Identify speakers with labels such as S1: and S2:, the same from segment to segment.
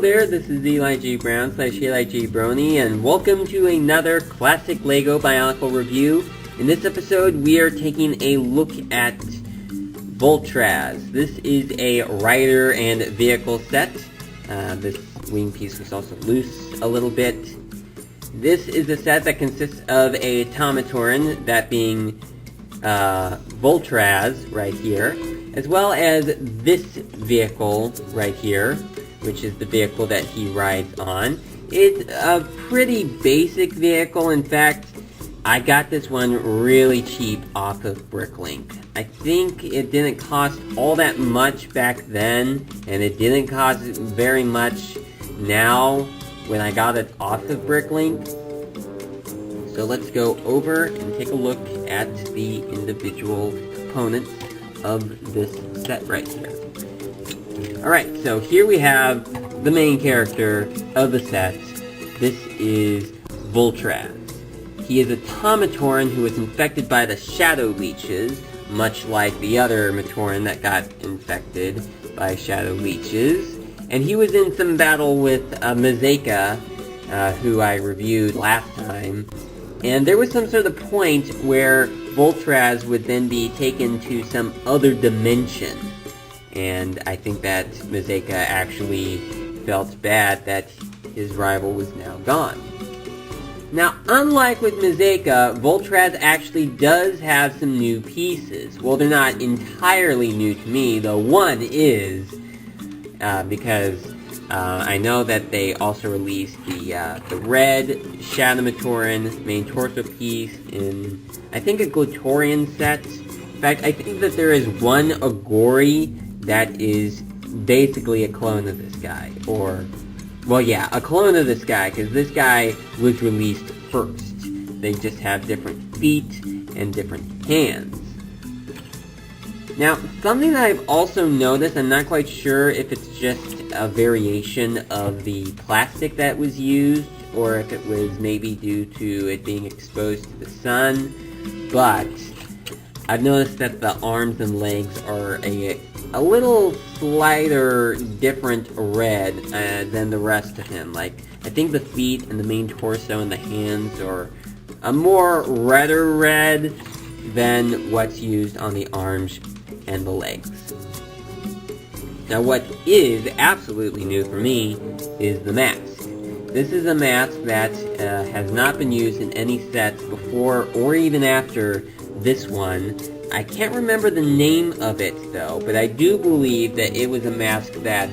S1: there, this is Eli G. Brown / Eli G. Brony, and welcome to another classic LEGO Bionicle review. In this episode, we are taking a look at Vultraz. This is a rider and vehicle set. This wing piece was also loose a little bit. This is a set that consists of a Ta-Matoran, that being Vultraz right here, as well as this vehicle right here, which is the vehicle that he rides on. It's a pretty basic vehicle. In fact, I got this one really cheap off of Bricklink. I think it didn't cost all that much back then, and it didn't cost very much now when I got it off of Bricklink. So let's go over and take a look at the individual components of this set right here. Alright, so here we have the main character of the set. This is Vultraz. He is a Ta-Matoran who was infected by the Shadow Leeches, much like the other Matoran that got infected by Shadow Leeches. And he was in some battle with Mazeka, who I reviewed last time. And there was some sort of point where Vultraz would then be taken to some other dimension. And I think that Mazeka actually felt bad that his rival was now gone. Now, unlike with Mazeka, Vultraz actually does have some new pieces. Well, they're not entirely new to me, though one is, because I know that they also released the red Shadow Matoran main torso piece in, I think, a Glatorian set. In fact, I think that there is one Agori that is basically a clone of this guy. Or, well, yeah, a clone of this guy, because this guy was released first. They just have different feet and different hands. Now, something that I've also noticed, I'm not quite sure if it's just a variation of the plastic that was used, or if it was maybe due to it being exposed to the sun, but I've noticed that the arms and legs are a little slighter different red than the rest of him. Like, I think the feet and the main torso and the hands are a more redder red than what's used on the arms and the legs. Now, what is absolutely new for me is the mask. This is a mask that has not been used in any sets before or even after this one. I can't remember the name of it, though, but I do believe that it was a mask that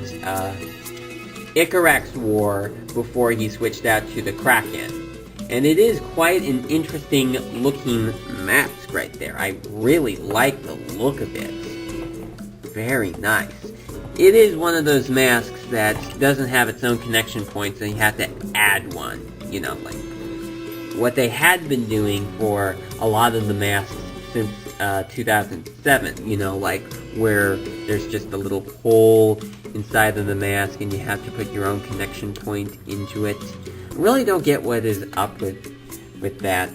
S1: Icarax wore before he switched out to the Kraken. And it is quite an interesting looking mask right there. I really like the look of it. Very nice. It is one of those masks that doesn't have its own connection points and you have to add one. You know, like what they had been doing for a lot of the masks since 2007, you know, like where there's just a little hole inside of the mask and you have to put your own connection point into it. I really don't get what is up with that.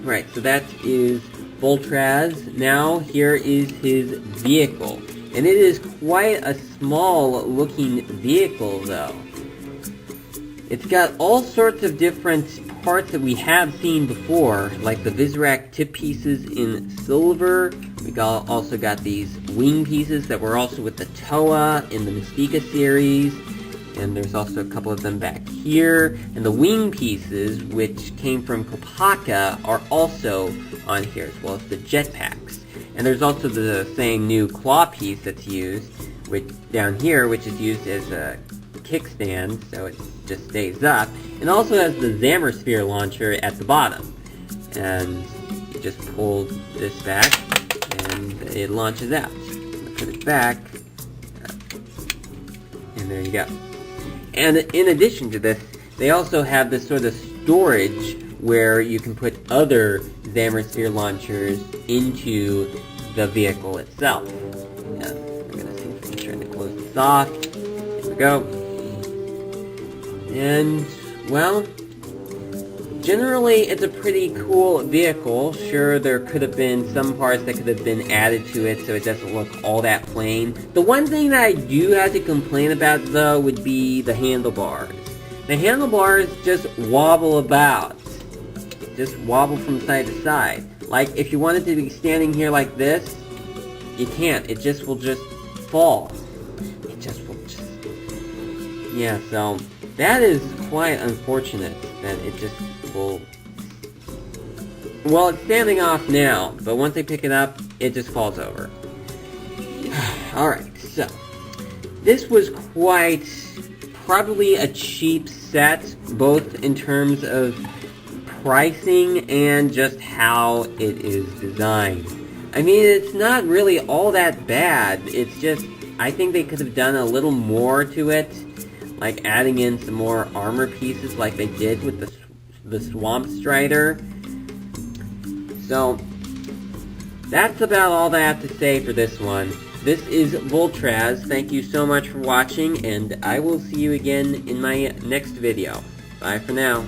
S1: Right, so that is Vultraz. Now here is his vehicle. And it is quite a small looking vehicle, though. It's got all sorts of different parts that we have seen before, like the Vizrak tip pieces in silver. We also got these wing pieces that were also with the Toa in the Mystica series. And there's also a couple of them back here. And the wing pieces, which came from Kopaka, are also on here, as well as the jetpacks. And there's also the same new claw piece that's used down here, which is used as a kickstand, so it just stays up. And also has the Zammersphere launcher at the bottom. And you just pull this back, and it launches out. Put it back, and there you go. And in addition to this, they also have this sort of storage where you can put other Zammersphere launchers into the vehicle itself. And we're going to see if we can try to close this off. Here we go. And, well, generally, it's a pretty cool vehicle. Sure, there could have been some parts that could have been added to it so it doesn't look all that plain. The one thing that I do have to complain about, though, would be the handlebars. The handlebars just wobble about. Just wobble from side to side. Like, if you wanted to be standing here like this, you can't. It just will just fall. It just will just... Yeah, so... that is quite unfortunate that it just will... Well, it's standing off now, but once I pick it up, it just falls over. Alright, so... this was quite... probably a cheap set, both in terms of pricing and just how it is designed. I mean, it's not really all that bad. It's just, I think they could have done a little more to it, like adding in some more armor pieces like they did with the Swamp Strider. So, that's about all that I have to say for this one. This is Vultraz. Thank you so much for watching, and I will see you again in my next video. Bye for now.